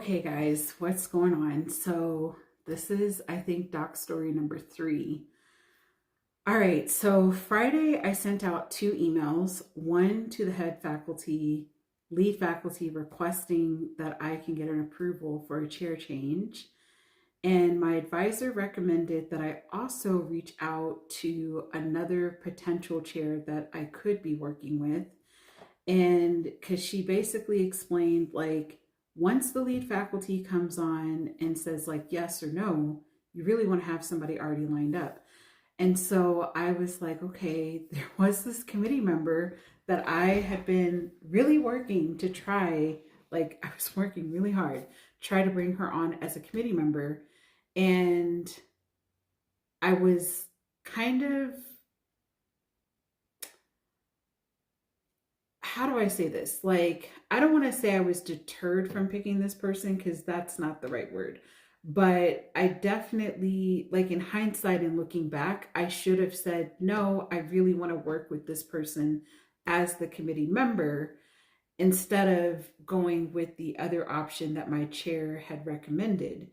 Okay, guys, what's going on? So, this is, I think, doc story number 3. All right, so Friday I sent out 2 emails, one to the head faculty, lead faculty, requesting that I can get an approval for a chair change. And my advisor recommended that I also reach out to another potential chair that I could be working with, and because she basically explained, like, once the lead faculty comes on and says like yes or no, you really want to have somebody already lined up. And so I was like, okay, there was this committee member that I had been really working to try, like I was working really hard, try to bring her on as a committee member. And I was kind of, how do I say this? Like, I don't want to say I was deterred from picking this person because that's not the right word. But I definitely, like, in hindsight and looking back, I should have said, no, I really want to work with this person as the committee member instead of going with the other option that my chair had recommended.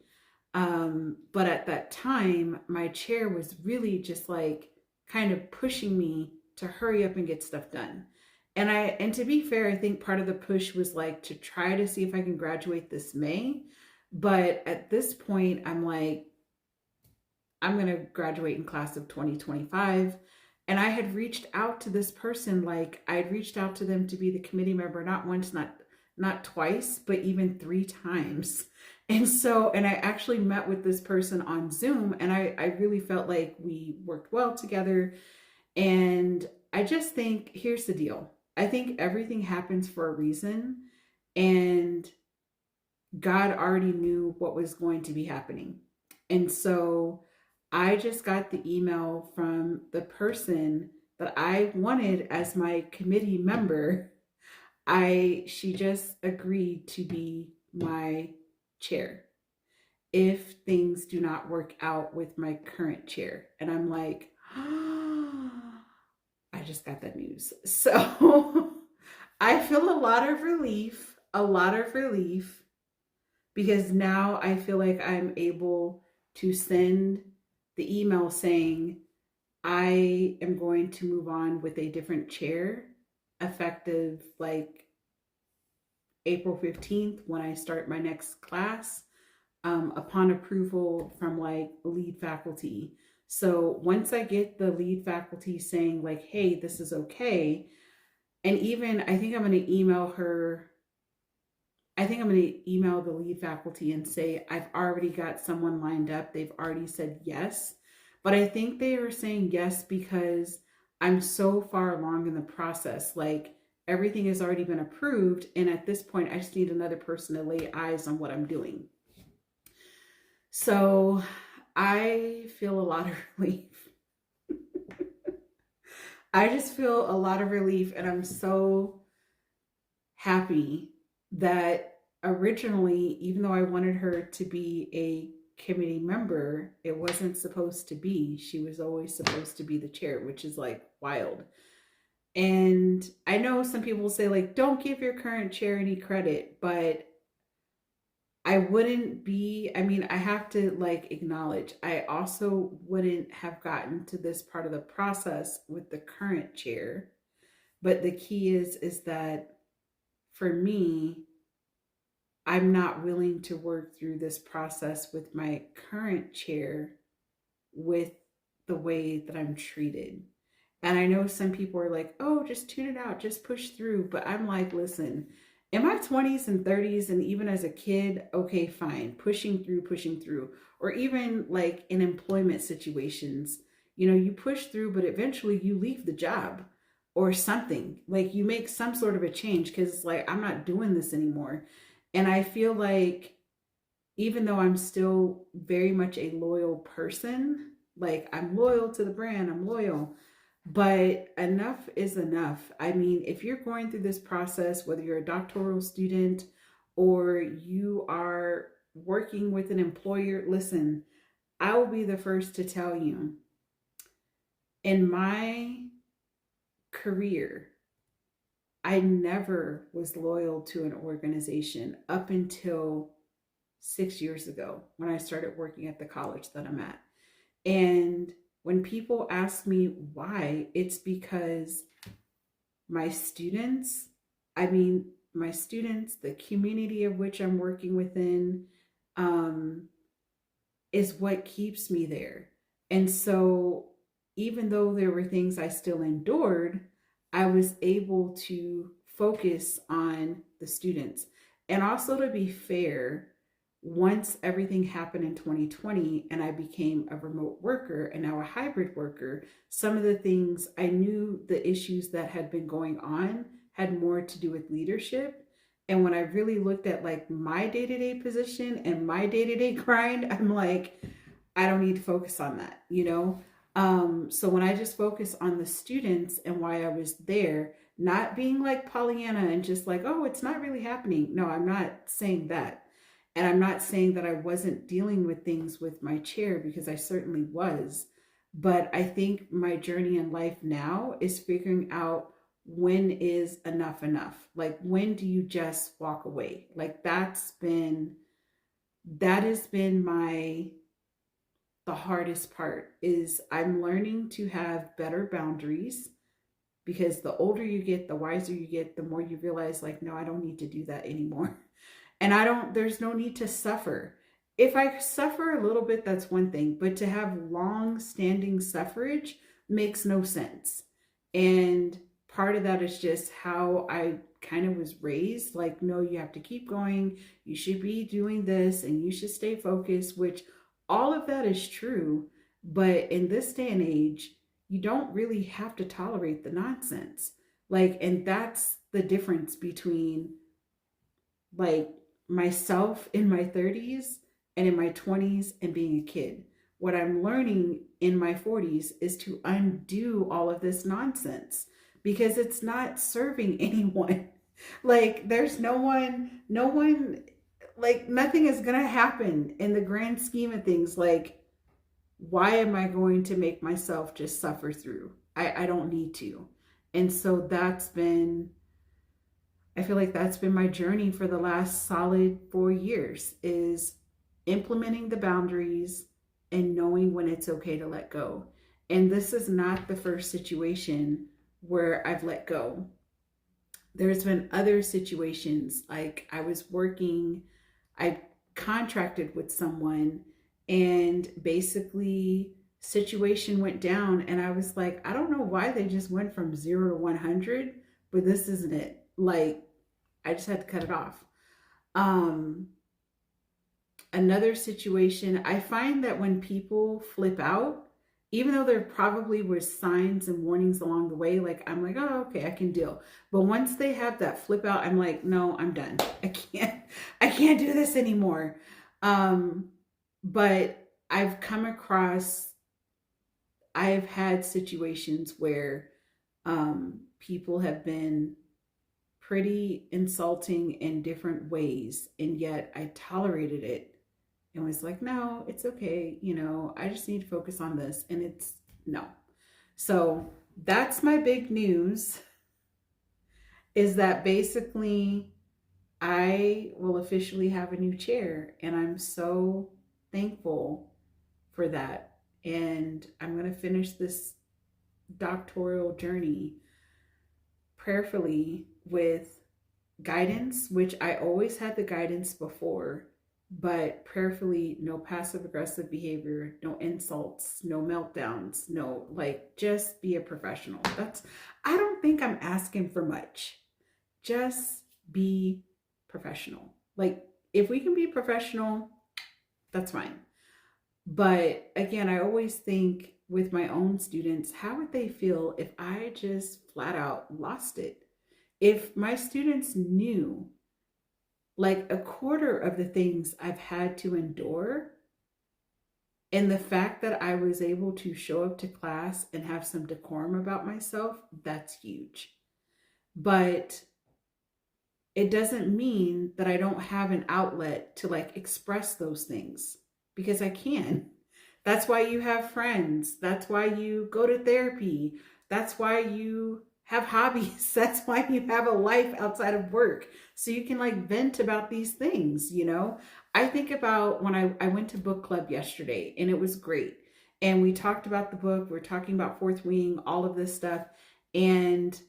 But at that time, my chair was really just like kind of pushing me to hurry up and get stuff done. And to be fair, I think part of the push was like to try to see if I can graduate this May. But at this point, I'm like, I'm going to graduate in class of 2025. And I had reached out to this person, like I had reached out to them to be the committee member, not once, not twice, but even 3 times. And so, and I actually met with this person on Zoom, and I really felt like we worked well together. And I just think, here's the deal. I think everything happens for a reason, and God already knew what was going to be happening. And so I just got the email from the person that I wanted as my committee member. She just agreed to be my chair if things do not work out with my current chair. And I'm like, I just got that news. So I feel a lot of relief, because now I feel like I'm able to send the email saying I am going to move on with a different chair effective like April 15th when I start my next class, upon approval from like lead faculty. So once I get the lead faculty saying like, hey, this is okay, and even I think I'm going to email her. I think I'm going to email the lead faculty and say, I've already got someone lined up. They've already said yes. But I think they are saying yes because I'm so far along in the process. Like, everything has already been approved. And at this point, I just need another person to lay eyes on what I'm doing. So I feel a lot of relief. I just feel a lot of relief. And I'm so happy that originally, even though I wanted her to be a committee member, it wasn't supposed to be. She was always supposed to be the chair, which is like wild. And I know some people say, like, don't give your current chair any credit, but I wouldn't be, I mean, I have to like acknowledge, I also wouldn't have gotten to this part of the process with the current chair. But the key is that for me, I'm not willing to work through this process with my current chair with the way that I'm treated. And I know some people are like, oh, just tune it out, just push through. But I'm like, listen, in my 20s and 30s, and even as a kid, okay, fine, pushing through. Or even like in employment situations, you push through, but eventually you leave the job or something. Like, you make some sort of a change because it's like, I'm not doing this anymore. And I feel like even though I'm still very much a loyal person, like I'm loyal to the brand, I'm loyal, but enough is enough. I mean, if you're going through this process, whether you're a doctoral student or you are working with an employer, listen, I will be the first to tell you, in my career, I never was loyal to an organization up until 6 years ago when I started working at the college that I'm at. And when people ask me why, it's because my students, my students, the community of which I'm working within, um, is what keeps me there. And so, even though there were things I still endured, I was able to focus on the students. And also, to be fair, once everything happened in 2020 and I became a remote worker and now a hybrid worker, some of the things I knew, the issues that had been going on had more to do with leadership. And when I really looked at like my day-to-day position and my day-to-day grind, I'm like, I don't need to focus on that, you know? So when I just focus on the students and why I was there, not being like Pollyanna and just like, oh, it's not really happening. No, I'm not saying that. And I'm not saying that I wasn't dealing with things with my chair, because I certainly was. But I think my journey in life now is figuring out, when is enough enough? Like, when do you just walk away? Like, that has been the hardest part, is I'm learning to have better boundaries, because the older you get, the wiser you get, the more you realize like, no, I don't need to do that anymore. And there's no need to suffer. If I suffer a little bit, that's one thing, but to have long standing suffrage makes no sense. And part of that is just how I kind of was raised. Like, no, you have to keep going. You should be doing this and you should stay focused, which all of that is true. But in this day and age, you don't really have to tolerate the nonsense. Like, and that's the difference between like myself in my 30s and in my 20s and being a kid. What I'm learning in my 40s is to undo all of this nonsense, because it's not serving anyone. Like, there's no one, like, nothing is going to happen in the grand scheme of things. Like, why am I going to make myself just suffer through? I don't need to. And so I feel like that's been my journey for the last solid 4 years, is implementing the boundaries and knowing when it's okay to let go. And this is not the first situation where I've let go. There's been other situations, like I contracted with someone, and basically situation went down, and I was like, I don't know why they just went from 0 to 100, but this isn't it. Like, I just had to cut it off. Um, Another situation, I find that when people flip out, even though there probably were signs and warnings along the way, like, I'm like, oh, okay, I can deal. But once they have that flip out, I'm like, no, I'm done. I can't do this anymore. Um, but I've had situations where people have been pretty insulting in different ways, and yet I tolerated it and was like, no, it's okay. I just need to focus on this. And it's no. So that's my big news, is that basically I will officially have a new chair. And I'm so thankful for that. And I'm going to finish this doctoral journey prayerfully with guidance, which I always had the guidance before, but prayerfully, no passive aggressive behavior, no insults, no meltdowns, no, like, just be a professional. I don't think I'm asking for much. Just be professional. Like, if we can be professional, that's fine. But again, I always think with my own students, how would they feel if I just flat out lost it? If my students knew like a quarter of the things I've had to endure, and the fact that I was able to show up to class and have some decorum about myself, that's huge. But it doesn't mean that I don't have an outlet to like express those things, because I can. That's why you have friends. That's why you go to therapy. That's why you have hobbies. That's why you have a life outside of work. So you can like vent about these things, I think about when I went to book club yesterday and it was great. And we talked about the book, we're talking about Fourth Wing, all of this stuff. And it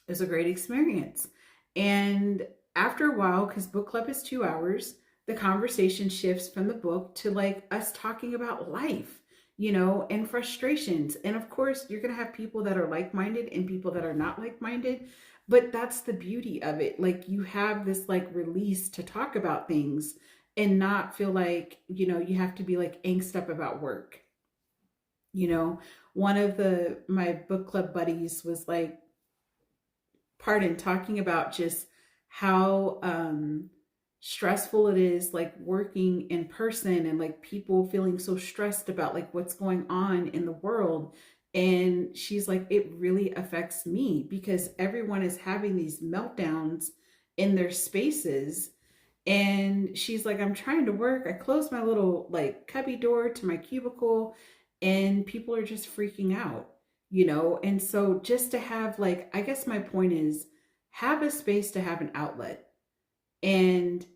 was a great experience. And after a while, because book club is 2 hours, the conversation shifts from the book to like us talking about life, and frustrations. And of course, you're going to have people that are like minded and people that are not like minded. But that's the beauty of it. Like you have this like release to talk about things and not feel like, you have to be like angst up about work. You know, one of my book club buddies was like, pardon, talking about just how stressful it is like working in person and like people feeling so stressed about like what's going on in the world. And she's like, it really affects me because everyone is having these meltdowns in their spaces. And she's like, I'm trying to work. I closed my little like cubby door to my cubicle and people are just freaking out. And so just to have like, I guess my point is have a space to have an outlet. And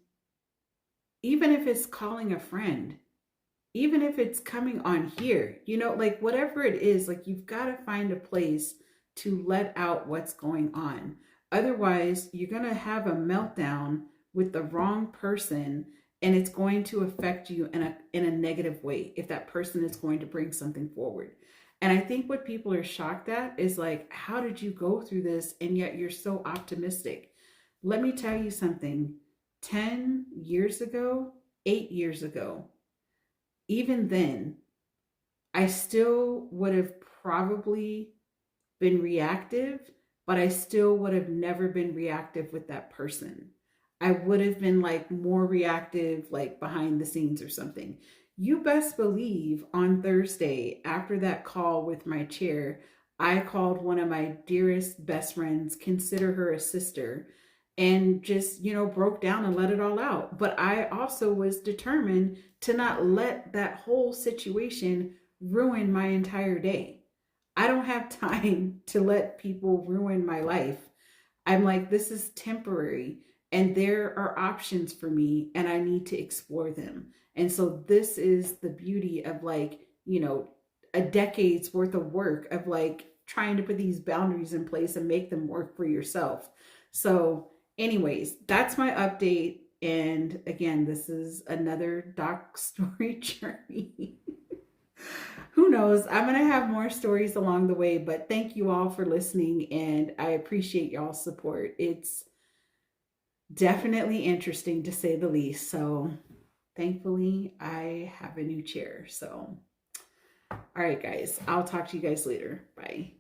even if it's calling a friend, even if it's coming on here, like whatever it is, like you've got to find a place to let out what's going on. Otherwise, you're going to have a meltdown with the wrong person and it's going to affect you in a negative way if that person is going to bring something forward. And I think what people are shocked at is like, how did you go through this and yet you're so optimistic? Let me tell you something. 10 years ago, 8 years ago, even then, I still would have probably been reactive, but I still would have never been reactive with that person. I would have been like more reactive, like behind the scenes or something. You best believe on Thursday, after that call with my chair, I called one of my dearest best friends, consider her a sister, and just, broke down and let it all out. But I also was determined to not let that whole situation ruin my entire day. I don't have time to let people ruin my life. I'm like, this is temporary and there are options for me and I need to explore them. And so this is the beauty of like, a decade's worth of work of like trying to put these boundaries in place and make them work for yourself. So, anyways, that's my update. And again, this is another doc story journey. Who knows? I'm going to have more stories along the way, but thank you all for listening and I appreciate y'all's support. It's definitely interesting to say the least. So, thankfully, I have a new chair. So, all right, guys, I'll talk to you guys later. Bye.